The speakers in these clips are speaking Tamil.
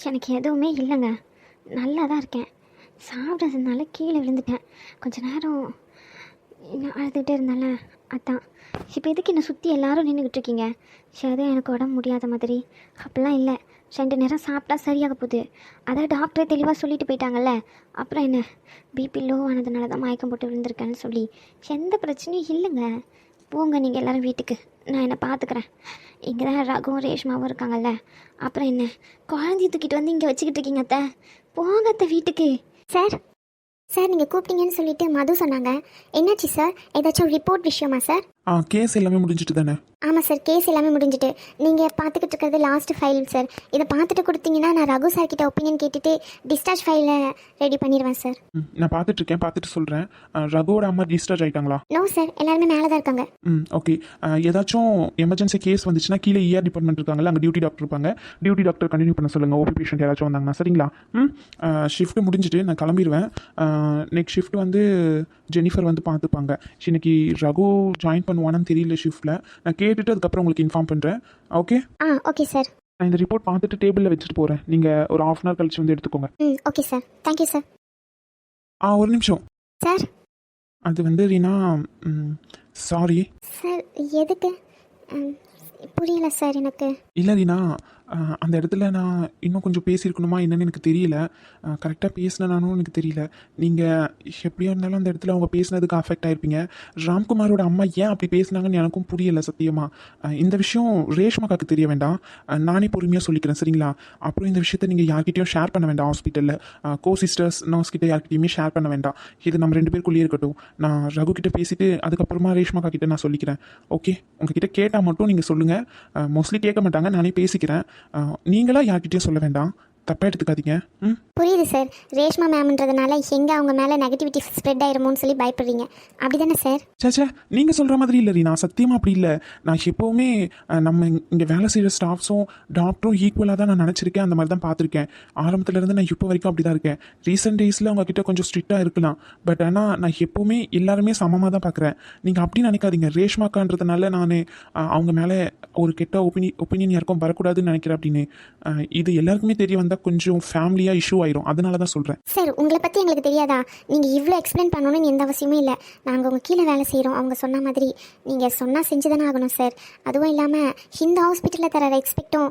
எனக்கு எதுவுமே இல்லைங்க. நல்லா தான் இருக்கேன். சாப்பிட்றதுனால கீழே விழுந்துட்டேன். கொஞ்ச நேரம் நான் அழுதுகிட்டே இருந்தேன்ல, அதான். இப்போ எதுக்கு என்னை சுற்றி எல்லாரும் நின்றுக்கிட்டு இருக்கீங்க? சரி, அதுவும் எனக்கு உடம்பு முடியாத மாதிரி அப்படிலாம் இல்லை. 2 நேரம் சாப்பிட்டா சரியாக போகுது. அதான் டாக்டரே தெளிவாக சொல்லிட்டு போயிட்டாங்கல்ல. அப்புறம் என்ன, பிபி லோ ஆனதுனால தான் மயக்கம் போட்டு விழுந்திருக்கேன்னு சொல்லி எந்த பிரச்சனையும் இல்லைங்க. போங்க நீங்கள் எல்லோரும் வீட்டுக்கு, நான் என்னை பார்த்துக்கிறேன். இங்கே தான் ரகுவும் ரேஷ்மாவும் இருக்காங்கல்ல. அப்புறம் என்ன, குழந்தைய தூக்கிட்டு வந்து இங்கே வச்சுக்கிட்டு இருக்கீங்க அத்தை. போங்க அத்தை வீட்டுக்கு. சார் சார், நீங்கள் கூப்பிட்டீங்கன்னு சொல்லிட்டு மது சொன்னாங்க. என்னாச்சு சார்? ஏதாச்சும் ரிப்போர்ட் விஷயமா சார்? கேஸ் எல்லாமே முடிஞ்சிட்டு தானே? ஆமாம் சார், கேஸ் எல்லாமே முடிஞ்சிட்டு. நீங்கள் பார்த்துக்கிட்டு இருக்கிறது லாஸ்ட் ஃபைல் சார். இதை பார்த்துட்டு கொடுத்தீங்கன்னா நான் ரகு சார் கிட்ட ஒப்பீனியன் கேட்டுட்டு டிஸ்சார்ஜ் ஃபைலை ரெடி பண்ணிடுவேன் சார். நான் பார்த்துட்ருக்கேன், பார்த்துட்டு சொல்கிறேன். ரகுவோட அம்மா டிஸ்சார்ஜ் ஆகிட்டாங்களா? நோ சார், எல்லாருமே மேலே தான் இருக்காங்க. ஓகே. ஏதாச்சும் எமர்ஜென்சி கேஸ் வந்துச்சுன்னா கீழே ER டிபார்ட்மெண்ட் இருக்காங்களா, அங்கே டியூட்டி டாக்டர் இருப்பாங்க. டியூட்டி டாக்டர் கண்டினியூ பண்ண சொல்லுங்கள். ஓபி பேஷண்ட் யாராச்சும் வந்தாங்கன்னா. சரிங்களா? ஷிஃப்ட் முடிஞ்சிட்டு நான் கிளம்பிடுவேன். நெக்ஸ்ட் ஷிஃப்ட் வந்து ஜெனிஃபர் வந்து பார்த்துப்பாங்க. இன்னைக்கு ரகு ஜாயின் பண்ணுவானு தெரியல ஷிஃப்ட்டில். நான் கேட்டுட்டு அதுக்கப்புறம் உங்களுக்கு இன்ஃபார்ம் பண்ணுறேன். ஓகே? Okay sir. நான் இந்த ரிப்போர்ட் பார்த்துட்டு டேபிளில் வச்சுட்டு போகிறேன். நீங்கள் ஒரு ½ hour கழிச்சு வந்து எடுத்துக்கோங்க. Okay sir, thank you sir. ஒரு நிமிஷம் சார். அது வந்து ரீனா, சாரி சார். எதுக்கு? புரியல சார் எனக்கு. இல்லை ரீனா, அந்த இடத்துல நான் இன்னும் கொஞ்சம் பேசியிருக்கணுமா என்னன்னு எனக்கு தெரியல. கரெக்டாக பேசினானும் எனக்கு தெரியல. நீங்கள் எப்படியா இருந்தாலும் அந்த இடத்துல அவங்க பேசினதுக்கு அஃபெக்ட் ஆகிருப்பீங்க. ராம்குமாரோட அம்மா ஏன் அப்படி பேசினாங்கன்னு எனக்கும் புரியலை சத்தியமாக. இந்த விஷயம் ரேஷ்மாக்காக்கு தெரிய வேண்டாம். நானே பொறுமையாக சொல்லிக்கிறேன். சரிங்களா? அப்புறம் இந்த விஷயத்தை நீங்கள் யார்கிட்டையும் ஷேர் பண்ண வேண்டாம். ஹாஸ்பிட்டலில் சிஸ்டர்ஸ் நர்ஸ் கிட்ட யார்கிட்டையுமே ஷேர் பண்ண வேண்டாம். இது நம்ம 2 பேருக்குள்ளேயே இருக்கட்டும். நான் ரகு கிட்ட பேசிட்டு அதுக்கப்புறமா ரேஷ்மாக்கா கிட்ட நான் சொல்லிக்கிறேன். ஓகே? உங்ககிட்ட கேட்டால் மட்டும் நீங்கள் சொல்லுங்கள். மோஸ்ட்லி கேட்க மாட்டாங்க, நானே பேசிக்கிறேன். நீங்களா யார்கிட்டயும் சொல்ல வேண்டாம். தப்பாக எடுத்துக்காதீங்க. புரியுது சார். ரேஷ்மா மேம்ன்றதுனால எங்கே அவங்க மேலே நெகட்டிவிட்டி ஸ்ப்ரெட் ஆயிருமோன்னு சொல்லி பயப்படுறீங்க, அப்படி தானே சார்? சேச்சே, நீங்கள் சொல்கிற மாதிரி இல்லை ரீனா, சத்தியமாக அப்படி இல்லை. நான் எப்போவுமே நம்ம இங்கே வேலை செய்கிற ஸ்டாஃப்ஸும் டாக்டரும் ஈக்குவலாக தான் நான் நினச்சிருக்கேன். அந்த மாதிரி தான் பார்த்துருக்கேன். ஆரம்பத்துலேருந்து நான் இப்போ வரைக்கும் அப்படி தான் இருக்கேன். ரீசெண்ட் டேஸில் உங்ககிட்ட கொஞ்சம் ஸ்ட்ரிக்டாக இருக்கலாம். பட் ஆனால் நான் எப்போவுமே எல்லாருமே சமமாக தான் பார்க்குறேன். நீங்கள் அப்படி நினைக்காதீங்க. ரேஷ்மாக்கான்றதுனால நான் அவங்க மேலே ஒரு கெட்ட ஒப்பீனியன் யாருக்கும் வரக்கூடாதுன்னு நினைக்கிறேன் அப்படின்னு. இது எல்லாருக்குமே தெரிய வந்தால் கொஞ்சம் ஃபேமிலியாக இஷ்யூ ஆயிரும். அதனால தான் சொல்கிறேன். சார், உங்களை பற்றி எங்களுக்கு தெரியாதா? நீங்கள் இவ்வளோ எக்ஸ்பிளைன் பண்ணணும்னு எந்த அவசியமே இல்லை. நாங்கள் உங்கள் கீழே வேலை செய்கிறோம். அவங்க சொன்ன மாதிரி நீங்கள் சொன்னால் செஞ்சு தானே ஆகணும் சார். அதுவும் இல்லாமல் இந்த ஹாஸ்பிட்டலில் தர ரெஸ்பெக்டும்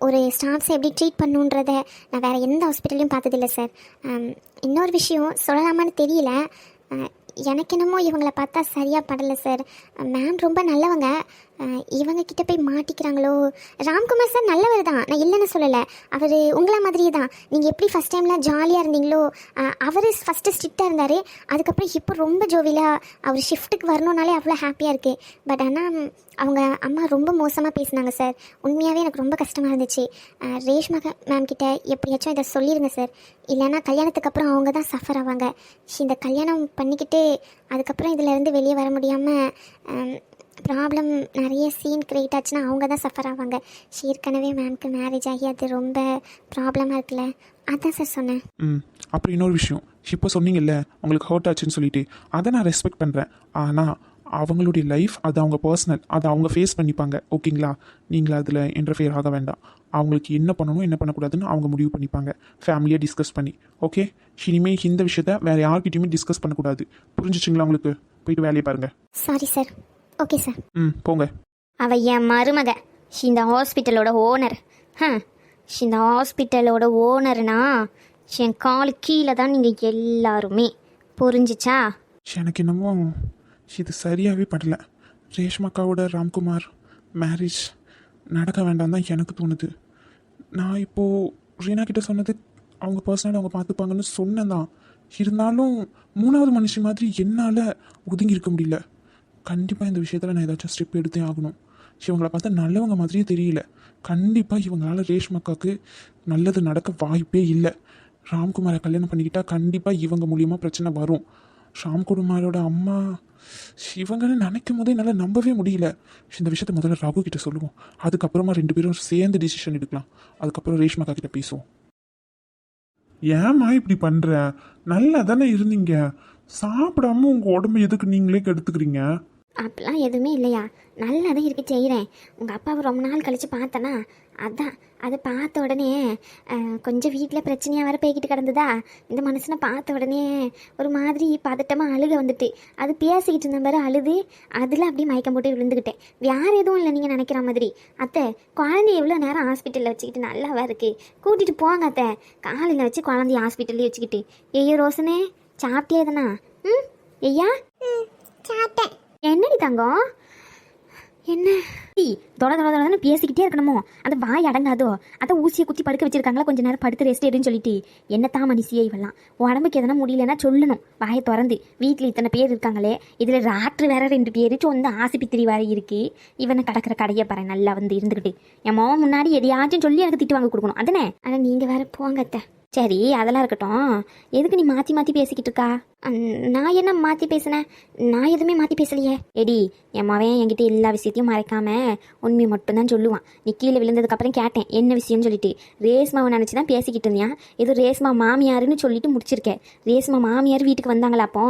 ஒரு ஸ்டாஃப்ஸை எப்படி ட்ரீட் பண்ணுன்றத நான் வேறு எந்த ஹாஸ்பிட்டல்லையும் பார்த்ததில்லை சார். இன்னொரு விஷயம் சொல்லலாமான்னு தெரியல. எனக்கு என்னமோ இவங்களை பார்த்தா சரியாக படலை சார். மேம் ரொம்ப நல்லவங்க. இவங்க கிட்ட போய் மாட்டிக்கிறாங்களோ? ராம்குமார் சார் நல்லவர் தான், நான் இல்லைன்னு சொல்லலை. அவர் உங்களை மாதிரியே தான். நீங்கள் எப்படி ஃபஸ்ட் டைமில் ஜாலியாக இருந்தீங்களோ, அவர் ஃபஸ்ட்டு ஸ்ட்ரிக்டாக இருந்தார். அதுக்கப்புறம் இப்போ ரொம்ப ஜோவிலாக அவர் ஷிஃப்ட்டுக்கு வரணுன்னாலே அவ்வளோ ஹாப்பியாக இருக்குது. பட் ஆனால் அவங்க அம்மா ரொம்ப மோசமாக பேசினாங்க சார். உண்மையாகவே எனக்கு ரொம்ப கஷ்டமாக இருந்துச்சு. ரேஷ்மா மேம் கிட்ட எப்படியாச்சும் இதை சொல்லிடுங்க சார். இல்லைன்னா கல்யாணத்துக்கு அப்புறம் அவங்க தான் சஃபர் ஆவாங்க. இந்த கல்யாணம் பண்ணிக்கிட்டு அதுக்கப்புறம் இதிலேருந்து வெளியே வர முடியாமல் ப்ராப்ளம் நிறைய சீன் க்ரியேட் ஆச்சுன்னா அவங்க தான் சஃபர் ஆவாங்க. ஏற்கனவே மேம்க்கு மேரேஜ் ஆகி அது ரொம்ப ப்ராப்ளமாக இருக்குல்ல, அதான் சார் சொன்னேன். அப்புறம் இன்னொரு விஷயம், இப்போ சொன்னீங்கல்ல உங்களுக்கு ஹர்ட் ஆச்சுன்னு சொல்லிட்டு, அதை நான் ரெஸ்பெக்ட் பண்ணுறேன். ஆனால் அவங்களுடைய லைஃப் அது அவங்க பர்சனல், அதை அவங்க ஃபேஸ் பண்ணிப்பாங்க. ஓகேங்களா? நீங்கள் அதில் இன்டர்ஃபியர் ஆக வேண்டாம். அவங்களுக்கு என்ன பண்ணணும் என்ன பண்ணக்கூடாதுன்னு அவங்க முடிவு பண்ணிப்பாங்க, ஃபேமிலியை டிஸ்கஸ் பண்ணி. ஓகே? இனிமேல் இந்த விஷயத்த வேறு யார்கிட்டையுமே டிஸ்கஸ் பண்ணக்கூடாது. புரிஞ்சிச்சிங்களா உங்களுக்கு? போயிட்டு வேலையை பாருங்கள். Sorry sir. Okay sir. போங்க. அவள் என் மருமக, இந்த ஹாஸ்பிட்டலோட ஓனர். இந்த ஹாஸ்பிட்டலோட ஓனர்னா என் காலு கீழே தான் நீங்கள் எல்லாருமே. புரிஞ்சிச்சா? எனக்கு என்னமோ இது சரியாகவே படலை. ரேஷ்மாக்காவோட ராம்குமார் மேரேஜ் நடக்க வேண்டாம் தான் எனக்கு தோணுது. நான் இப்போது ரீனா கிட்ட சொன்னது அவங்க பர்சனலாக அவங்க பார்த்துப்பாங்கன்னு சொன்னேன் தான். இருந்தாலும் 3வது மனுஷி மாதிரி என்னால் ஒதுங்கி இருக்க முடியல. கண்டிப்பாக இந்த விஷயத்தில் நான் ஏதாச்சும் ஸ்டெப் எடுத்தே ஆகணும். இவங்களை பார்த்தா நல்லவங்க மாதிரியே தெரியல. கண்டிப்பாக இவங்களால ரேஷ்மாக்காவுக்கு நல்லது நடக்க வாய்ப்பே இல்லை. ராம்குமாரை கல்யாணம் பண்ணிக்கிட்டால் கண்டிப்பாக இவங்க மூலியமாக பிரச்சனை வரும். ராம்குமாரோட அம்மா இவங்கன்னு நினைக்கும் போதே என்னால் நம்பவே முடியல. இந்த விஷயத்த முதல்ல ரகு கிட்ட சொல்லுவோம். அதுக்கப்புறமா 2 பேரும் சேர்ந்து டிசிஷன் எடுக்கலாம். அதுக்கப்புறம் ரேஷ்மாக்கா கிட்ட பேசுவோம். ஏம்மா இப்படி பண்ணுற? நல்லா தானே இருந்தீங்க. சாப்பிடாம உங்கள் உடம்பு எதுக்கு நீங்களே கெடுத்துக்கிறீங்க? அப்படிலாம் எதுவுமே இல்லையா, நல்லா தான் இருக்கு செய்கிறேன். உங்கள் அப்பாவை ரொம்ப நாள் கழித்து பார்த்தேனா, அதான் அதை பார்த்த உடனே கொஞ்சம் வீட்டில் பிரச்சனையாக வர போய்கிட்டு கிடந்ததா, இந்த மனுஷனை பார்த்த உடனே ஒரு மாதிரி பதட்டமாக அழுக வந்துட்டு, அது பேசிக்கிட்டு இருந்த மாதிரி அழுது அதில் அப்படியே மயக்கம் போட்டு விழுந்துக்கிட்டேன். வேறு எதுவும் இல்லை நீங்கள் நினைக்கிற மாதிரி. அத்தை, குழந்தைய எவ்வளோ நேரம் ஹாஸ்பிட்டலில் வச்சுக்கிட்டு நல்லாவா இருக்குது, கூட்டிகிட்டு போங்க அத்தை. காலையில் வச்சு குழந்தைய ஹாஸ்பிட்டல்லே வச்சுக்கிட்டு. ஐயோ ரோசனே, சாப்பிட்டே தானா? ம் ஐயா சாப்பிட்டேன். என்னடி தங்கம், என்ன தொட தொட தொடன்னு பேசிக்கிட்டே இருக்கணுமோ? அந்த வாய் அடங்காதோ? அதை ஊசியை குத்தி படுக்க வச்சிருக்காங்களா, கொஞ்சம் நேரம் படுத்து ரெஸ்ட் எடுன்னு சொல்லிட்டு. என்னத்தான் மனுஷியே இவெல்லாம், உடம்புக்கு எதனா முடியலன்னா சொல்லணும், வாயை திறந்து. வீட்டில் இத்தனை பேர் இருக்காங்களே, இதில் டாக்டர் வேற 2 பேர், சொந்த ஆஸ்பத்திரி வேற இருக்கு. இவனை கடக்கிற கடையை பாரு, நல்லா வந்து இருந்துக்கிட்டு. என் மாவன் முன்னாடி எதையாச்சும் சொல்லி எனக்கு திட்டு வாங்க கொடுக்கணும், அதனே. ஆனால் நீங்கள் வேற போங்க அத்தை. சரி, அதெல்லாம் இருக்கட்டும். எதுக்கு நீ மாற்றி மாற்றி பேசிக்கிட்டு இருக்கா? நான் என்ன மாற்றி பேசினேன்? நான் எதுவுமே மாற்றி பேசலையே. எடி, என் மவன் என்கிட்ட எல்லா விஷயத்தையும் மறைக்காம உண்மையை மட்டும்தான் சொல்லுவான். நீ கீழே விழுந்ததுக்கப்புறம் கேட்டேன் என்ன விஷயம்னு சொல்லிட்டு. ரேஸ்மாவை நினச்சி தான் பேசிக்கிட்டு இருந்தியா? ஏதோ ரேஸ்மா மாமியாருன்னு சொல்லிட்டு முடிச்சிருக்கேன். ரேஸ்மா மாமியார் வீட்டுக்கு வந்தாங்களா அப்போ?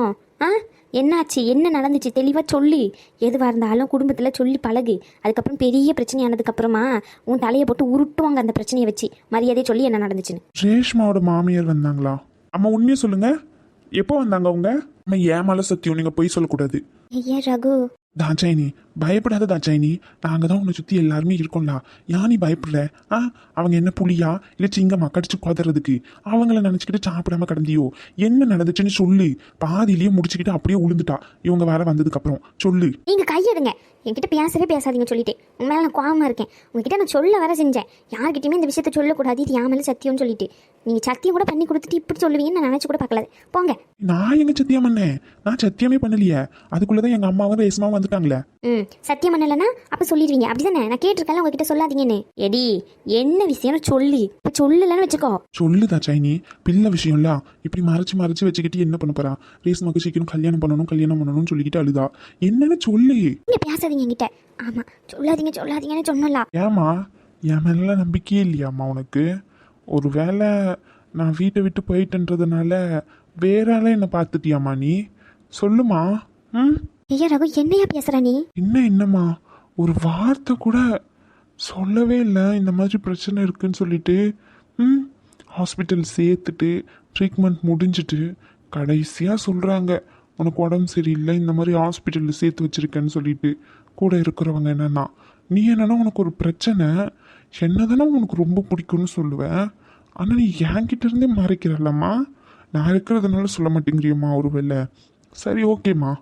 என்னாச்சு, என்ன நடந்துச்சு தெளிவாக சொல்லு. எதுவாக இருந்தாலும் குடும்பத்தில் சொல்லி பழகு. அதுக்கப்புறம் பெரிய பிரச்சனை ஆனதுக்கப்புறமா உன் தலையை போட்டு உருட்டுவாங்க அந்த பிரச்சனையை வச்சு. மரியாதையை சொல்லி என்ன நடந்துச்சுன்னு. ரேஷ்மாவோட மாமியார் வந்தாங்களா? அம்மா உண்மையை சொல்லுங்க, எப்போ வந்தாங்க அவங்க? அம்மா ஏன் மேலே சத்தியம், நீங்கள் போய் சொல்லக்கூடாது. ஐயா ரகு, தாட்சாயினி பயப்படாத தாட்சாயினி, நாங்கள் தான் உன்னை சுற்றி எல்லாருமே இருக்கோம்ல. ஏன் நீ பயப்படுற? அவங்க என்ன புலியா இல்லை சிங்கம்மா கடிச்சு குதறதுக்கு? அவங்கள நினச்சிக்கிட்டு சாப்பிடாம கிடந்தியோ? என்ன நடந்துச்சுன்னு சொல்லு. பாதியிலேயே முடிச்சுக்கிட்டு அப்படியே உளுந்துட்டா இவங்க வேற வந்ததுக்கப்புறம். சொல்லு. நீங்கள் கையெடுங்க, என்கிட்ட பேசவே பேசாதீங்க சொல்லிட்டு. உன் மேலே நான் கோவமாக இருக்கேன். உங்ககிட்ட நான் சொல்ல வர செஞ்சேன், யார்கிட்டயுமே இந்த விஷயத்த சொல்லக்கூடாது, இது என் மேலே சத்தியம்னு சொல்லிட்டு. நீங்கள் சத்தியம் கூட பண்ணி கொடுத்துட்டு இப்படி சொல்லுவீங்கன்னு நான் நினச்சி கூட பார்க்கல. போங்க. நான் எங்க சத்தியம் பண்ணேன்? நான் சத்தியமே பண்ணலையே. அதுக்குள்ளதான் எங்க அம்மாவும் ரேஸ்மாவும் வந்துட்டாங்களே. சத்தியம் பண்ணலன்னா அப்போ சொல்லிடுவீங்க அப்படிதானே? நான் கேட்டிருக்கேன் உங்ககிட்ட சொல்லாதீங்கன்னு. எடி, என்ன விஷயம்னு சொல்லு. இப்போ சொல்லலன்னு வச்சுக்கோ. சொல்லுதா சைனி, பிள்ளை விஷயம்ல இப்படி மறைச்சு மறைச்சு வச்சுக்கிட்டு என்ன பண்ண போறா? ரேஸ்மாக்கு சீக்கிரம் கல்யாணம் பண்ணணும்னு சொல்லிக்கிட்டு அழுதா. என்னன்னு சொல்லு. நீங்க பேசாதீங்க என்கிட்ட. ஆமா, சொல்லாதீங்கன்னு சொன்னல. ஏமா, என் மேல நம்பிக்கையே இல்லையாம்மா உனக்கு? ஒரு வேளை நான் வீட்டை விட்டு போயிட்டுன்றதுனால வேற ஆள என்ன பார்த்துட்டியாம்மா நீ? சொல்லுமா. ஐயா ரகு, என்னையா பேசுற நீ? என்னம்மா, ஒரு வார்த்தை கூட சொல்லவே இல்லை இந்த மாதிரி பிரச்சனை இருக்குன்னு சொல்லிட்டு. ஹாஸ்பிட்டல் சேர்த்துட்டு ட்ரீட்மெண்ட் முடிஞ்சிட்டு கடைசியாக சொல்கிறாங்க உனக்கு உடம்பு சரியில்லை, இந்த மாதிரி ஹாஸ்பிட்டலில் சேர்த்து வச்சிருக்கேன்னு சொல்லிட்டு. கூட இருக்கிறவங்க என்னன்னா, நீ என்னன்னா உனக்கு ஒரு பிரச்சனை, என்னதானே உனக்கு ரொம்ப பிடிக்கும்னு சொல்லுவேன். ஆனால் நீ என்கிட்ட இருந்தே மறைக்கிறல்லம்மா. நான் இருக்கிறதுனால சொல்ல மாட்டேங்கிறியம்மா ஒரு வேளை? சரி ஓகேம்மா,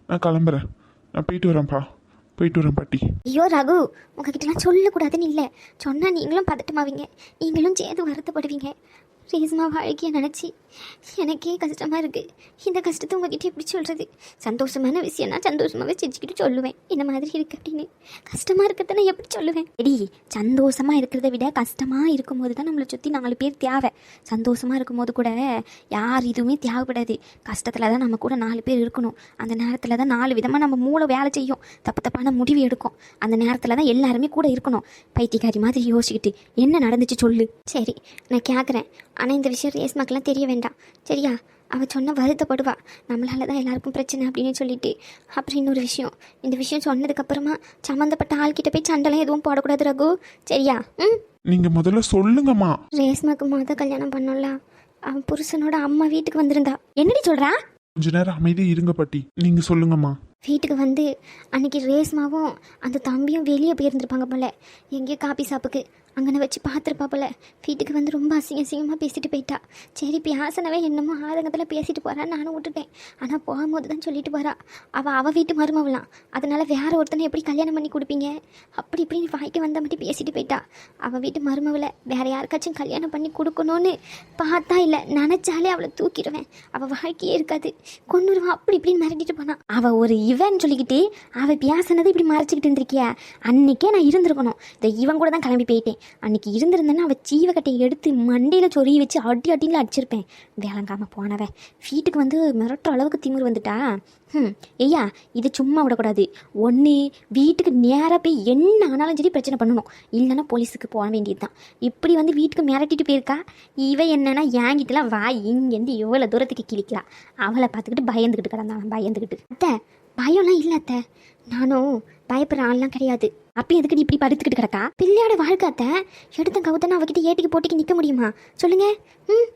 நான் கிளம்புறேன். நான் போயிட்டு வரேன் பாட்டி. ஐயோ ரகு, உங்ககிட்டலாம் சொல்லக்கூடாதுன்னு இல்லை. சொன்னால் நீங்களும் பதட்டமாவீங்க, நீங்களும் சேர்த்து வருத்தப்படுவீங்க. ரேஸ்மா வாழ்க்கையை நினச்சி எனக்கே கஷ்டமாக இருக்குது. இந்த கஷ்டத்தை உங்ககிட்ட எப்படி சொல்கிறது? சந்தோஷமான விஷயம்னா சந்தோஷமாகவே செஞ்சுக்கிட்டு சொல்லுவேன், இந்த மாதிரி இருக்குது அப்படின்னு. கஷ்டமாக இருக்கிறத நான் எப்படி சொல்லுவேன்? எடி, சந்தோஷமாக இருக்கிறத விட கஷ்டமாக இருக்கும்போது தான் நம்மளை சுற்றி 4 பேர் தேவை. சந்தோஷமாக இருக்கும்போது கூட யார் இதுவுமே தேவைப்படாது. கஷ்டத்தில் தான் நம்ம கூட 4 பேர் இருக்கணும். அந்த நேரத்தில் தான் 4 விதமாக நம்ம மூளை வேலை செய்யும், தப்பான முடிவு எடுக்கும். அந்த நேரத்தில் தான் எல்லாருமே கூட இருக்கணும். பைத்தியக்காரி மாதிரி யோசிச்சுக்கிட்டு என்ன நடந்துச்சு சொல்லு. சரி, நான் கேட்குறேன். ஆனால் இந்த விஷயம் ரேஸ்மாக்கெல்லாம் தெரிய வேண்டாம், சரியா? அவள் சொன்ன வருத்தப்படுவா, நம்மளால தான் எல்லாருக்கும் பிரச்சனை அப்படின்னு சொல்லிட்டு. அப்புறம் இன்னொரு விஷயம், இந்த விஷயம் சொன்னதுக்கப்புறமா சம்மந்தப்பட்ட ஆள்கிட்ட போய் சண்டைலாம் எதுவும் போடக்கூடாது ரகு, சரியா? நீங்க முதல்ல சொல்லுங்கம்மா. ரேஸ்மாக்கு கல்யாணம் பண்ணோம்ல, அவன் புருஷனோட அம்மா வீட்டுக்கு வந்திருந்தா. என்னடி சொல்றா? கொஞ்ச நேரம் அமைதி இருங்க பாட்டி, நீங்க சொல்லுங்கம்மா. வீட்டுக்கு வந்து அன்னைக்கு ரேஸ்மாவும் அந்த தம்பியும் வெளியே போயிருந்துருப்பாங்க போல, எங்கேயோ காபி ஷாப்புக்கு. அங்கே வச்சு பார்த்துருப்பா போல. வீட்டுக்கு வந்து ரொம்ப அசிங்கமாக பேசிட்டு போயிட்டா. சரி, பேசினவே என்னமோ ஆதங்கத்தில் பேசிட்டு போகிறான்னு நானும் விட்டுட்டேன். ஆனால் போகும்போது தான் சொல்லிட்டு போகிறா, அவள் வீட்டு மருமவளாம், அதனால் வேற ஒருத்தனை எப்படி கல்யாணம் பண்ணி கொடுப்பீங்க அப்படி இப்படின்னு வாய்க்கு வந்த மட்டும் பேசிட்டு போயிட்டா. அவள் வீட்டு மருமவளை வேற யாருக்காச்சும் கல்யாணம் பண்ணி கொடுக்கணும்னு பார்த்தா இல்லை, நினச்சாலே அவளை தூக்கிடுவேன், அவள் வாழ்க்கையே இருக்காது, கொன்னுருவான் அப்படி இப்படின்னு மிரட்டிட்டு போனான். அவள் ஒரு இவன் சொல்லிக்கிட்டு அவள் பேசினது இப்படி மறைச்சிக்கிட்டு இருந்திருக்கியா? அன்னைக்கே நான் இருந்திருக்கணும். இந்த இவன் கூட தான் கிளம்பி போயிட்டேன். அன்னைக்கு இருந்திருந்தேன்னா அவள் சீவக்கட்டையை எடுத்து மண்டையில் சொருகி வச்சு அடியில் அடிச்சிருப்பேன். வேளங்காம போனவன் வீட்டுக்கு வந்து மிரட்டுற அளவுக்கு திமிர் வந்துட்டா. ஐயா, இது சும்மா விடக்கூடாது. ஒன்று வீட்டுக்கு நேராக போய் என்ன ஆனாலும் சரி பிரச்சனை பண்ணணும், இல்லைன்னா போலீஸுக்கு போக வேண்டியது தான். இப்படி வந்து வீட்டுக்கு மிரட்டிட்டு போயிருக்கா. இவ என்னன்னா என்கிட்டலாம் வா இங்கேருந்து எவ்வளோ தூரத்துக்கு கிழிக்கலாம். அவளை பார்த்துக்கிட்டு பயந்துக்கிட்டு கிடந்தான். பயந்துக்கிட்டு அத்தை பயம்லாம் இல்லை அத்தை. நானும் பயப்படுற ஆள்லாம் கிடையாது. அப்படி எதுக்கு நீ இப்படி படுத்துக்கிட்டு கிடக்கா? பிள்ளையோட வாழ்க்கை அத்தை. எடுத்த கவுத்தனா அவகிட்ட ஏட்டிக்கு போட்டிக்கு நிற்க முடியுமா சொல்லுங்க? ம்,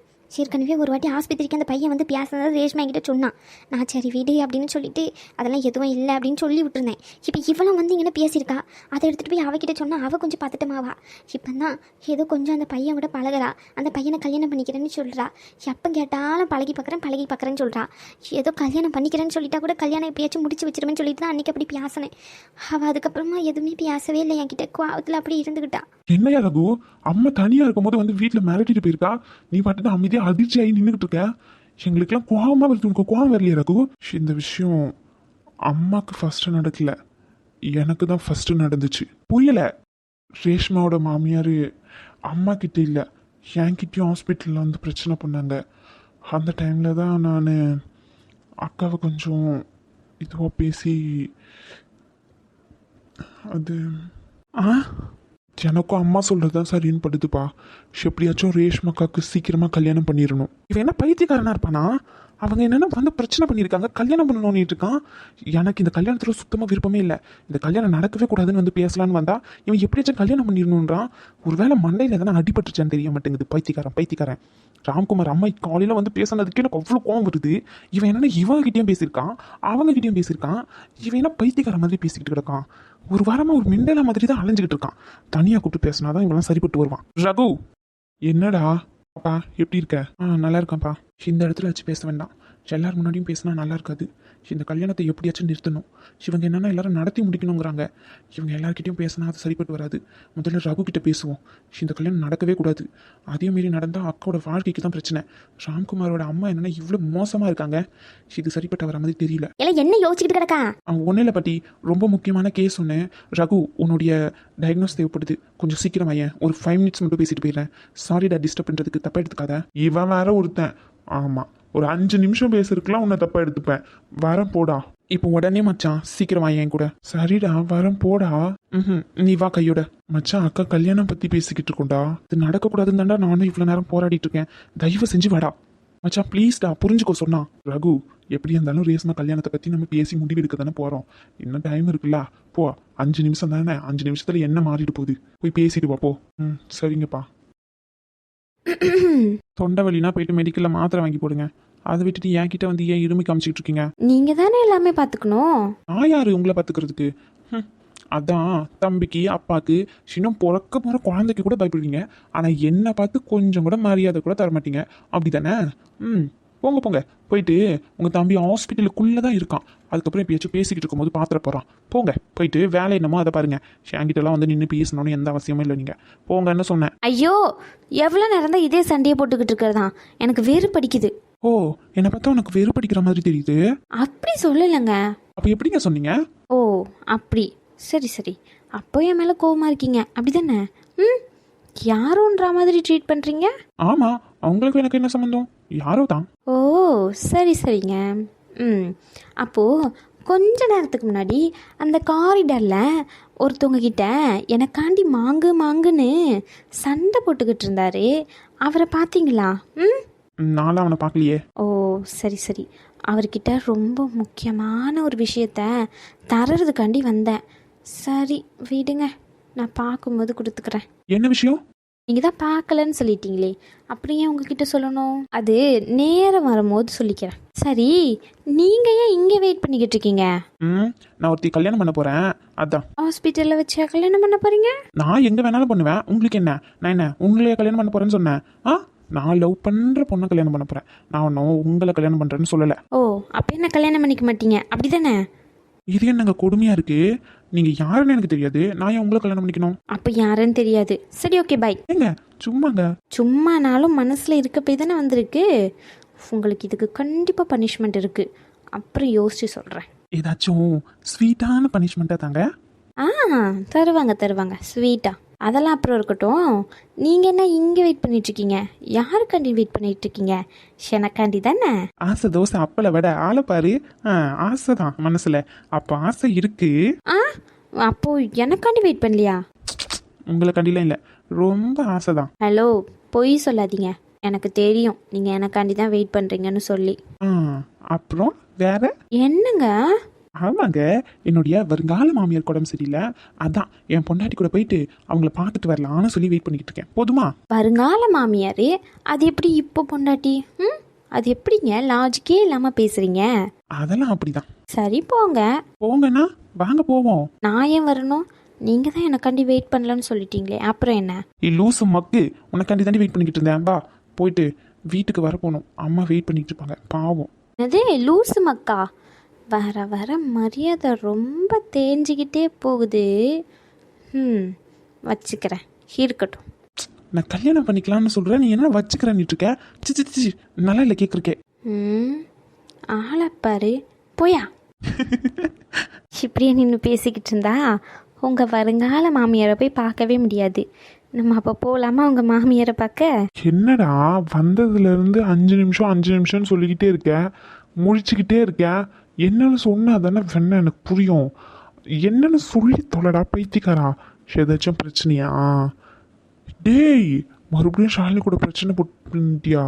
ஏற்கனவே ஒரு வாட்டி ஆஸ்பத்திரிக்கு அந்த பையன் வந்து பேசுனது ரேஷ்மா என்கிட்ட சொன்னான். நான் சரி விடு அப்படின்னு சொல்லிட்டு அதெல்லாம் எதுவும் இல்லை அப்படின்னு சொல்லி விட்டுருந்தேன். இப்போ இவளும் வந்து இங்கே பேசியிருக்கா. அதை எடுத்துகிட்டு போய் அவகிட்ட சொன்னால் அவள் கொஞ்சம் பார்த்துட்டமாவா. இப்போ தான் ஏதோ கொஞ்சம் அந்த பையன் கூட பழகுறா. அந்த பையனை கல்யாணம் பண்ணிக்கிறேன்னு சொல்கிறா. எப்போ கேட்டாலும் பழகி பார்க்குறேன்னு சொல்கிறா. ஏதோ கல்யாணம் பண்ணிக்கிறேன்னு சொல்லிட்டா கூட கல்யாணம் எப்பயாச்சும் முடிச்சு வச்சிருவேன்னு சொல்லிட்டு தான் அன்றைக்கி அப்படி பேசினேன். அவள் அதுக்கப்புறமா எதுவுமே பேசவே இல்லை என்கிட்ட. கோவத்தில் அப்படி இருந்துக்கிட்டா. என்னையா ரகு, அம்மா தனியா இருக்கும்போது வந்து வீட்டுல மிரட்டிட்டு போயிருக்கா, நீ பாட்டு அமைதியா அதிர்ச்சி ஆகி நின்றுட்டு இருக்க. எங்களுக்கெல்லாம் கோவமா வருது, உனக்கு கோவம் வரலையா ரகு? இந்த விஷயம் அம்மாக்கு ஃபர்ஸ்ட் நடக்கல, எனக்கு தான் ஃபர்ஸ்ட் நடந்துச்சு. புரியல? ரேஷ்மாவோட மாமியார் அம்மா கிட்ட இல்லை, என்கிட்டயும் ஹாஸ்பிட்டலில் வந்து பிரச்சனை பண்ணாங்க. அந்த டைமில் தான் நான் அக்காவை கொஞ்சம் இதுவாக பேசி அது எனக்கும் அம்மா சொல்கிறது தான் சரின்னு படுதுப்பா. எப்படியாச்சும் ரேஷ்மாக்காக்கு சீக்கிரமாக கல்யாணம் பண்ணிடணும். இவன் என்ன பைத்தியக்காரனாக இருப்பானா? அவங்க என்னென்ன வந்து பிரச்சனை பண்ணியிருக்காங்க, கல்யாணம் பண்ணணும்னு இருக்கான். எனக்கு இந்த கல்யாணத்தில் சுத்தமாக விருப்பமே இல்லை. இந்த கல்யாணம் நடக்கவே கூடாதுன்னு வந்து பேசலான்னு வந்தா இவன் எப்படியாச்சும் கல்யாணம் பண்ணிடணுன்றான். ஒருவேளை மண்டையில் எதனா அடிபட்டுச்சான்னு தெரிய மாட்டேங்குது. பைத்தியக்காரன். ராம்குமார் அம்மா காலையில் வந்து பேசினதுக்கு எனக்கு அவ்வளோ கோவம் வருது. இவன் என்னென்ன இவங்ககிட்டயும் பேசியிருக்கான், அவங்ககிட்டயும் பேசியிருக்கான். இவன் என்ன பைத்தியக்கார மாதிரி பேசிக்கிட்டு கிடக்கான். ஒரு வாரமாக ஒரு மிண்டலா மாதிரி தான் அலைஞ்சிக்கிட்டு இருக்கான். தனியாக கூப்பிட்டு பேசினாதான் இவெல்லாம் சரிப்பட்டு வருவான். ரகு, என்னடா அப்பா எப்படி இருக்க? நல்லா இருக்கேன்ப்பா. இந்த இடத்துல வச்சு பேச வேண்டாம், எல்லாரும் முன்னாடியும் பேசினா நல்லா இருக்காது. இந்த கல்யாணத்தை எப்படியாச்சும் நிறுத்தணும். இவங்க என்னென்னா எல்லாரும் நடத்தி முடிக்கணுங்கிறாங்க. இவங்க எல்லாருக்கிட்டையும் பேசினா அது சரிப்பட்டு வராது. முதல்ல ரகு கிட்ட பேசுவோம். இந்த கல்யாணம் நடக்கவே கூடாது. அதே மாரி நடந்தால் அக்காவோட வாழ்க்கைக்கு தான் பிரச்சனை. ராம்குமாரோட அம்மா என்னென்னா இவ்வளோ மோசமாக இருக்காங்க. இது சரிப்பட்ட வர மாதிரி தெரியல. என்ன யோசிச்சுக்கிட்டு கிடக்கா? ஒன்றும் இல்லை பாட்டி, ரொம்ப முக்கியமான கேஸ் ஒன்று. ரகு, உன்னுடைய டயக்னோஸ் தேவைப்படுது, கொஞ்சம் சீக்கிரம் ஐயன். ஒரு 5 மினிட்ஸ் மட்டும் பேசிட்டு போயிடுறேன். சாரிடா டிஸ்டர்ப் பண்ணுறதுக்கு, தப்பாக எடுத்துக்காத. இவன் வேற ஒருத்தன். ஆமாம், ஒரு 5 நிமிஷம் பேசுறதுக்குலாம் உன்னை தப்பாக எடுத்துப்பேன். வரேன் போடா. இப்போ உடனே மச்சான் சீக்கிரம் என் கூட. சரிடா வரேன் போடா. நீ வா கையோட. மச்சான் அக்கா கல்யாணம் பற்றி பேசிக்கிட்டு இருக்கோண்டா. இது நடக்கக்கூடாதுன்னு தாண்டா நானும் இவ்வளோ நேரம் போராடிட்டு இருக்கேன். தயவு செஞ்சு வாடா மச்சான், ப்ளீஸ்டா, புரிஞ்சுக்கோ சொன்னா. ரகு, எப்படி இருந்தாலும் ரேஷ்மா கல்யாணத்தை பற்றி நம்ம பேசி முடிவெடுக்க தானே போகிறோம். இன்னும் டைம் இருக்குல்ல, போ. 5 நிமிஷம் தானே, 5 நிமிஷத்துல என்ன மாறிட்டு போகுது? போய் பேசிட்டு வா போ. சரிங்கப்பா. தொண்டை வலினா போயிட்டு மெடிக்கல்ல மாத்திரை வாங்கி போடுங்க. அதை விட்டுட்டு என்கிட்ட வந்து ஏன் இருமி காமிச்சிட்டு இருக்கீங்க? நீங்க தானே எல்லாமே பார்த்துக்கணும். நான் யாரு உங்களை பார்த்துக்கிறதுக்கு? அதான் தம்பிக்கு அப்பாக்கு இன்னும் பிறக்க போகிற குழந்தைக்கு கூட பயப்படுவீங்க. ஆனால் என்னை பார்த்து கொஞ்சம் கூட மரியாதை கூட தர மாட்டீங்க, அப்படி தானே? போங்க போயிட்டு உங்கள் தம்பி ஹாஸ்பிட்டலுக்குள்ளே தான் இருக்கான். அதுக்கப்புறம் எப்பயாச்சும் பேசிக்கிட்டு இருக்கும்போது பாத்திர போகிறான். போங்க போயிட்டு வேலை என்னமோ அதை பாருங்க. என்கிட்டலாம் வந்து நின்று பேசணும்னு எந்த அவசியமும் இல்லை. நீங்கள் போங்கன்னு சொன்னேன். ஐயோ, எவ்வளோ நேரம் தான் இதே சண்டையை போட்டுக்கிட்டு இருக்கிறதா? எனக்கு வேறு படிக்குது. ஓ, என்னை பார்த்தா உனக்கு வெறுப்பு படிக்கிற மாதிரி தெரியுது. அப்படி சொல்லலைங்க. அப்போ எப்படிங்க சொன்னீங்க? ஓ அப்படி, சரி. அப்போ என் மேலே கோவமாக இருக்கீங்க அப்படி தானே? யாரோன்ற மாதிரி ட்ரீட் பண்ணுறீங்க? ஆமாம், அவங்களுக்கு எனக்கு என்ன சம்மந்தம்? யாரோ தான். ஓ சரிங்க. அப்போது கொஞ்ச நேரத்துக்கு முன்னாடி அந்த காரிடரில் ஒருத்தவங்க கிட்ட எனக்காண்டி மாங்குன்னு சண்டை போட்டுக்கிட்டு இருந்தாரு. அவரை பார்த்தீங்களா? நானும் அவனை பார்க்கலையே. ஓ சரி. அவர்கிட்ட ரொம்ப முக்கியமான ஒரு விஷயத்த தரதுக்காண்டி வந்தேன். சரி விடுங்க, நான் பார்க்கும்போது கொடுத்துக்கிறேன். என்ன விஷயம்? நீங்கள் தான் பார்க்கலன்னு சொல்லிட்டீங்களே, அப்படியே உங்ககிட்ட சொல்லணும். அது நேரம் வரும்போது சொல்லிக்கிறேன். சரி, நீங்கள் ஏன் இங்கே வெயிட் பண்ணிக்கிட்டு இருக்கீங்க? நான் ஒருத்தி கல்யாணம் பண்ண போகிறேன், அதான். ஹாஸ்பிட்டலில் வச்சு கல்யாணம் பண்ண போகிறீங்க? நான் எங்கே வேணாலும் பண்ணுவேன், உங்களுக்கு என்ன? நான் என்ன உங்களையே கல்யாணம் பண்ண போகிறேன்னு சொன்னேன்? நான் லவ் பண்ணுற பொண்ணை கல்யாணம் பண்ண போகிறேன். நான் ஒன்றும் உங்களை கல்யாணம் பண்ணுறேன்னு சொல்லலை. ஓ அப்போ என்ன கல்யாணம் பண்ணிக்க மாட்டீங்க அப்படி தானே? இது என்னங்க கொடுமையாக இருக்குது. நீங்கள் யாருன்னு எனக்கு தெரியாது, நான் ஏன் உங்களை கல்யாணம் பண்ணிக்கணும்? அப்போ யாருன்னு தெரியாது. சரி ஓகே பை. ஏங்க சும்மாங்க. சும்மானாலும் மனசில் இருக்க போய் தானே வந்திருக்கு. உங்களுக்கு இதுக்கு கண்டிப்பாக பனிஷ்மெண்ட் இருக்குது. அப்புறம் யோசிச்சு சொல்கிறேன். ஏதாச்சும் ஸ்வீட்டான பனிஷ்மெண்ட்டாக தாங்க. தருவாங்க ஸ்வீட்டா. அதெல்லாம் அப்புறம் இருக்கட்டும். நீங்கள் என்ன இங்கே வெயிட் பண்ணிகிட்ருக்கீங்க? யாருக்காண்டி வெயிட் பண்ணிகிட்ருக்கீங்க? எனக்காண்டி தானே? ஆசை தோசை அப்பளை விட ஆளை பாரு. ஆசை தான் மனசில். அப்போ ஆசை இருக்கு. அப்போது எனக்காண்டி வெயிட் பண்ணலையா? உங்களை கண்டிலாம் இல்லை, ரொம்ப ஆசை தான். ஹலோ, பொய் சொல்லாதீங்க. எனக்கு தெரியும் நீங்கள் எனக்காண்டி தான் வெயிட் பண்ணுறீங்கன்னு சொல்லி. அப்புறம் வேற என்னங்க? ஆமாங்க, என்னுடைய வருங்கால மாமியார் உடம்பு சரியில்லை. அதான் என் பொண்டாட்டி கூட போயிட்டு அவங்கள பார்த்துட்டு வரலான்னு சொல்லி வெயிட் பண்ணிக்கிட்டு இருக்கேன். போதுமா? வருங்கால மாமியார் அது எப்படி இப்போ பொண்டாட்டி? ம், அது எப்படிங்க? லாஜிக்கே இல்லாமல் பேசுகிறீங்க. அதெல்லாம் அப்படிதான். சரி போங்க. போங்கன்னா வாங்க போவோம். நான் ஏன் வரணும்? நீங்கள் தான் எனக்காண்டி வெயிட் பண்ணலன்னு சொல்லிட்டீங்களே, அப்புறம் என்ன? லூசு மக்கு, உனக்காண்டி தாண்டி வெயிட் பண்ணிக்கிட்டு இருந்தேன். வா போயிட்டு வீட்டுக்கு வர போகணும். அம்மா வெயிட் பண்ணிட்டு இருப்பாங்க, பாவம். அதே லூசு மக்கா, வர வர மரியாதை ரொம்ப தேஞ்சிக்கிட்டே போகுது. வச்சுக்கிறேன், இருக்கட்டும். நான் கல்யாணம் பண்ணிக்கலாம்னு சொல்கிறேன், நீ என்ன வச்சுக்கிறேன்னுட்டு இருக்க? சிச்சி சிச்சி, நல்லா இல்லை கேட்குறக்கே. ஆளப்பாரு, போயா. இப்படியே நின்று பேசிக்கிட்டு இருந்தா உங்கள் வருங்கால மாமியாரை போய் பார்க்கவே முடியாது. நம்ம அப்போ போகலாமா உங்கள் மாமியாரை பார்க்க? என்னடா வந்ததுலேருந்து 5 நிமிஷம்னு சொல்லிக்கிட்டே இருக்கேன், முழிச்சுக்கிட்டே இருக்கேன். என்னன்னு சொன்னா தானே வேணா எனக்கு புரியும். என்னன்னு சொல்லி தொலைடா பைத்தியக்காரா. ஏதாச்சும் பிரச்சனையா? டேய், மறுபடியும் ஷாலினி கூட பிரச்சனை போட்டியா?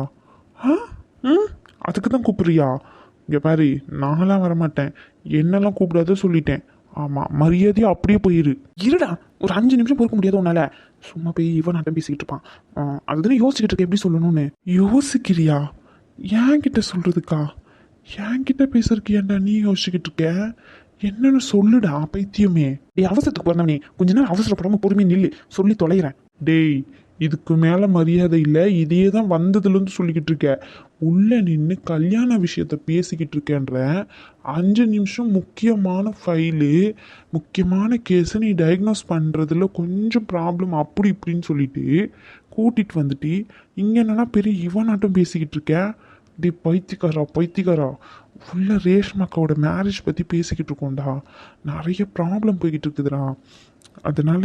அதுக்கு தான் கூப்பிடுறியா? இங்கே பாரு, நான்லாம் வரமாட்டேன், என்னெல்லாம் கூப்பிடாத சொல்லிட்டேன். ஆமாம், மரியாதையாக அப்படியே போயிரு. இருடா, ஒரு 5 நிமிஷம் பொறுக்க முடியாது உன்னால. சும்மா போய் இவன் நாட்டம் பேசிக்கிட்டு இருப்பான். அதுதானே யோசிச்சுக்கிட்டு இருக்க, எப்படி சொல்லணும்னு. யோசிக்கிறியா? என்கிட்ட சொல்றதுக்கா? என்கிட்ட பேசுறதுக்கு ஏன்டா நீ யோசிச்சுக்கிட்டு இருக்க? என்னன்னு சொல்லுடா பைத்தியமே. டேய், அவசரத்துக்கு பிறந்தவனே, கொஞ்ச நேரம் அவசரப்படாம பொறுமையை நில்லு, சொல்லி தொலைகிறேன். டேய், இதுக்கு மேலே மரியாதை இல்லை. இதே தான் வந்ததுலேருந்து சொல்லிக்கிட்டு இருக்க. உள்ளே நின்று கல்யாண விஷயத்த பேசிக்கிட்டு இருக்கேன்ற 5 நிமிஷம் முக்கியமான ஃபைலு, முக்கியமான கேஸை நீ டயக்னோஸ் பண்ணுறதுல கொஞ்சம் ப்ராப்ளம் அப்படி இப்படின்னு சொல்லிட்டு கூட்டிகிட்டு வந்துட்டு இங்கே என்னன்னா பெரிய இவனாட்டம் பேசிக்கிட்டு இருக்க. டி பைத்தியக்காரா, உள்ள ரேஷ்மாக்காவோட மேரேஜ் பற்றி பேசிக்கிட்டு இருக்கோம்டா. நிறைய ப்ராப்ளம் போய்கிட்டு இருக்குதுடா. அதனால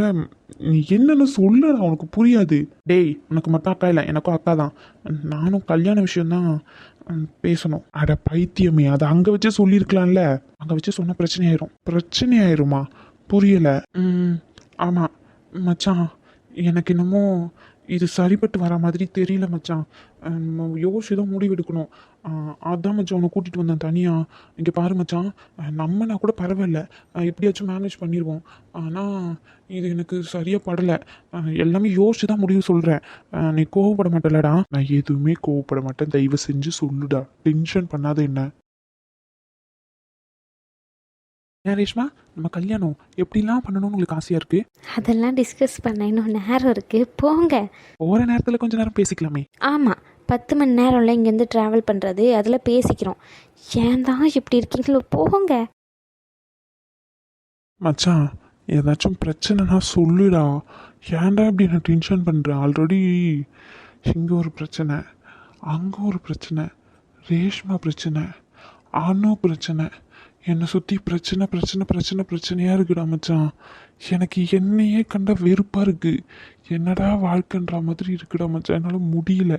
நீ என்னன்னு சொல்லுடா, உனக்கு புரியாது. டேய், உனக்கு மட்டும் அக்கா இல்லை, எனக்கும் அக்கா தான். நானும் கல்யாண விஷயம்தான் பேசணும். அட பைத்தியமே, அதை அங்கே வச்சே சொல்லியிருக்கலாம்ல. அங்கே வச்சு சொன்ன பிரச்சனை ஆயிருமா? புரியலை. ஆமாம் மச்சான், எனக்கு என்னமோ இது சரிப்பட்டு வர மாதிரி தெரியல மச்சான். யோசிச்சு தான் முடிவெடுக்கணும். அதான் மச்சான் உன்னை கூட்டிகிட்டு வந்தேன் தனியாக. இங்கே பாரு மச்சான், நம்மனா கூட பரவாயில்ல, எப்படியாச்சும் மேனேஜ் பண்ணிடுவோம். ஆனால் இது எனக்கு சரியாக படலை. எல்லாமே யோசிச்சு தான் முடிவு சொல்கிறேன். நீ கோவப்பட மாட்டலடா? நான் எதுவுமே கோவப்பட மாட்டேன், தயவு செஞ்சு சொல்லுடா, டென்ஷன் பண்ணாத என்ன. ஏன் ரேஷ்மா, நம்ம கல்யாணம் எப்படிலாம் பண்ணணும்னு உங்களுக்கு ஆசையாக இருக்குது? அதெல்லாம் டிஸ்கஸ் பண்ண இன்னும் நேரம் இருக்குது, போங்க. போகிற நேரத்தில் கொஞ்சம் நேரம் பேசிக்கலாமே. ஆமாம், 10 மணி நேரம்ல இங்கேருந்து ட்ராவல் பண்ணுறது, அதில் பேசிக்கிறோம். ஏன் தான் இப்படி இருக்கீங்களோ, போங்க. மச்சான், ஏதாச்சும் பிரச்சனைனா சொல்லுடா. ஏன்டா இப்படி நான் டென்ஷன் பண்ணுறேன்? ஆல்ரெடி இங்கே ஒரு பிரச்சனை, அங்கே ஒரு பிரச்சனை, ரேஷ்மா பிரச்சனை, அனு பிரச்சனை, என்னை சுற்றி பிரச்சனையாக இருக்குடா மச்சான். எனக்கு என்னையே கண்ட வெறுப்பாக இருக்குது. என்னடா வாழ்க்கைன்ற மாதிரி இருக்குடா மச்சான், என்னால் முடியல.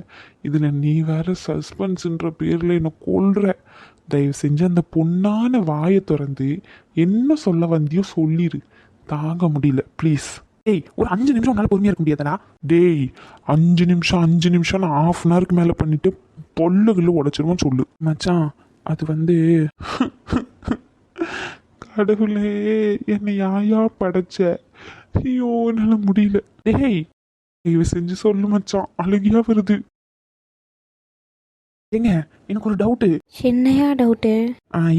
இதில் நீ வேற சஸ்பென்ஸுன்ற பேரில் என்னை கொல்ற. தயவு செஞ்சு அந்த பொண்ணான வாயை திறந்து என்ன சொல்ல வந்தியோ சொல்லிடு. தாங்க முடியல, ப்ளீஸ். டேய், ஒரு 5 நிமிஷம் உன்னால் பொறுமையாக இருக்க முடியாதடா? டேய், 5 நிமிஷம் நான் 1/2 hour மேலே பண்ணிட்டு பொல்லுகளில் உடச்சிருவோன்னு சொல்லு மச்சான். அது கடவுளே, என்னை யாயா படைச்ச? ஐயோ, என்னால் முடியல. டேய், தயவு செஞ்சு சொல்லு மச்சான், அழுகியா வருது. ஏங்க, எனக்கு ஒரு டவுட்டு. என்னையா டவுட்டு?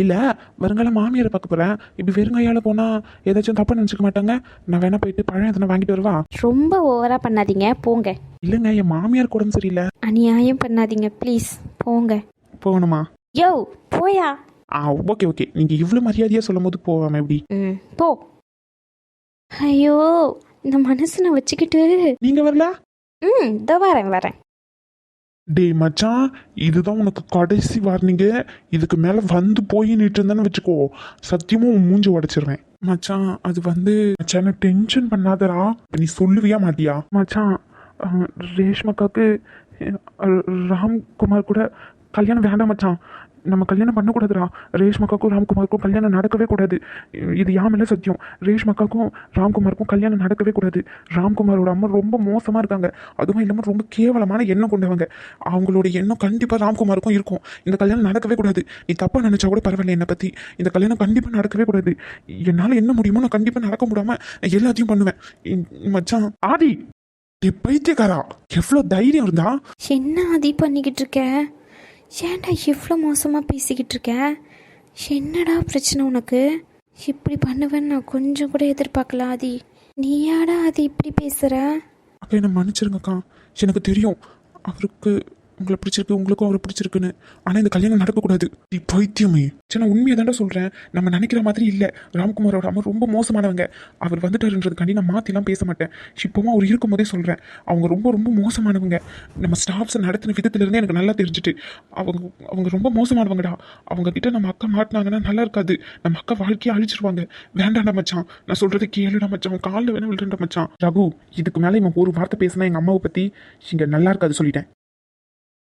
இல்லை, வருங்கால மாமியாரை பார்க்க போகிறேன். இப்படி வெறுங்கையால் போனால் ஏதாச்சும் தப்பாக நினச்சிக்க மாட்டாங்க? நான் வேணா போயிட்டு பழம் எதனா வாங்கிட்டு வருவா? ரொம்ப ஓவராக பண்ணாதீங்க, போங்க. இல்லைங்க, என் மாமியார் உடம்பு சரியில்லை. அநியாயம் பண்ணாதீங்க ப்ளீஸ், போங்க. போகணுமா? யோ, போயா. ஓகே, நீங்கள் இவ்வளோ மரியாதையாக சொல்லும் போது போவாம எப்படி? போ. ஐயோ, இந்த மனசனை வச்சுக்கிட்டு நீங்கள் வரல? இதோ வரேன். டேய் மச்சான், இதுதான் உனக்கு கடைசி வார்னிங்க. இதுக்கு மேலே வந்து போய் நிட்டு இருந்தேன்னு வச்சுக்கோ, சத்தியமும் உன் மூஞ்சி உடைச்சிருவேன் மச்சான். அது மச்சான், டென்ஷன் பண்ணாதடா. நீ சொல்லுவியா மாட்டியா? மச்சான், ரேஷ்மாக்காக்கு ராம்குமார் கூட கல்யாணம் வேண்டாம் மச்சான். நம்ம கல்யாணம் பண்ணக்கூடாதுடா. ரேஷ்மாக்காக்கும் ராம்குமாருக்கும் கல்யாணம் நடக்கவே கூடாது. இது யாமில்ல சத்தியம். ரேஷ்மாக்காக்கும் ராம்குமாருக்கும் கல்யாணம் நடக்கவே கூடாது. ராம்குமாரோட அம்மா ரொம்ப மோசமாக இருக்காங்க. அதுவும் இல்லாமல் ரொம்ப கேவலமான எண்ணம் கொண்டவங்க. அவங்களோட எண்ணம் கண்டிப்பாக ராம்குமாருக்கும் இருக்கும். இந்த கல்யாணம் நடக்கவே கூடாது. நீ தப்பாக நினச்சா கூட பரவாயில்ல என்னை பற்றி. இந்த கல்யாணம் கண்டிப்பாக நடக்கவே கூடாது. என்னால் என்ன முடியுமோ நான் கண்டிப்பாக நடக்க முடியாமல் எல்லாத்தையும் பண்ணுவேன். மச்சான் ஆதி, பைத்தியக்காரா, எவ்வளோ தைரியம் இருந்தா? என்ன ஆதி பண்ணிக்கிட்டு இருக்க? ஏன்டா இவ்வளோ மோசமாக பேசிக்கிட்டு இருக்க? என்னடா பிரச்சனை உனக்கு? இப்படி பண்ணுவேன்னு நான் கொஞ்சம் கூட எதிர்பார்க்கல ஆதி. நீயாடா ஆதி இப்படி பேசுகிற? அக்கா என்னை மன்னிச்சிருங்கக்கா. எனக்கு தெரியும் அவருக்கு உங்களை பிடிச்சிருக்கு, உங்களுக்கும் அவரை பிடிச்சிருக்குன்னு. ஆனால் இந்த கல்யாணம் நடக்கக்கூடாது. நீ பைத்தியமே. சரி, நான் உண்மையை தாண்டா சொல்கிறேன். நம்ம நினைக்கிற மாதிரி இல்லை. ராம்குமாரோட அம்மா ரொம்ப மோசமானவங்க. அவர் வந்துட்டாருன்றதுக்காண்டி நான் மாற்றிலாம் பேச மாட்டேன். இப்போவும் அவர் இருக்கும்போதே சொல்கிறேன், அவங்க ரொம்ப ரொம்ப மோசமானவங்க. நம்ம ஸ்டாஃப்ஸை நடத்தின விதத்துலேருந்தே எனக்கு நல்லா தெரிஞ்சுட்டு. அவங்க ரொம்ப மோசமானவங்கடா. அவங்கக்கிட்ட நம்ம அக்கா மாட்டினாங்கன்னா நல்லா இருக்காது. நம்ம அக்கா வாழ்க்கையை அழிச்சிருவாங்க. வேண்டாண்டா மச்சான், நான் சொல்கிறத கேளுடா மச்சான். காலில் வேணா விழுறேன்டா மச்சான். ரகு, இதுக்கு மேலே இவன் ஒரு வார்த்தை பேசினா எங்கள் அம்மாவை பற்றி இங்கே நல்லா இருக்காது சொல்லிட்டேன்.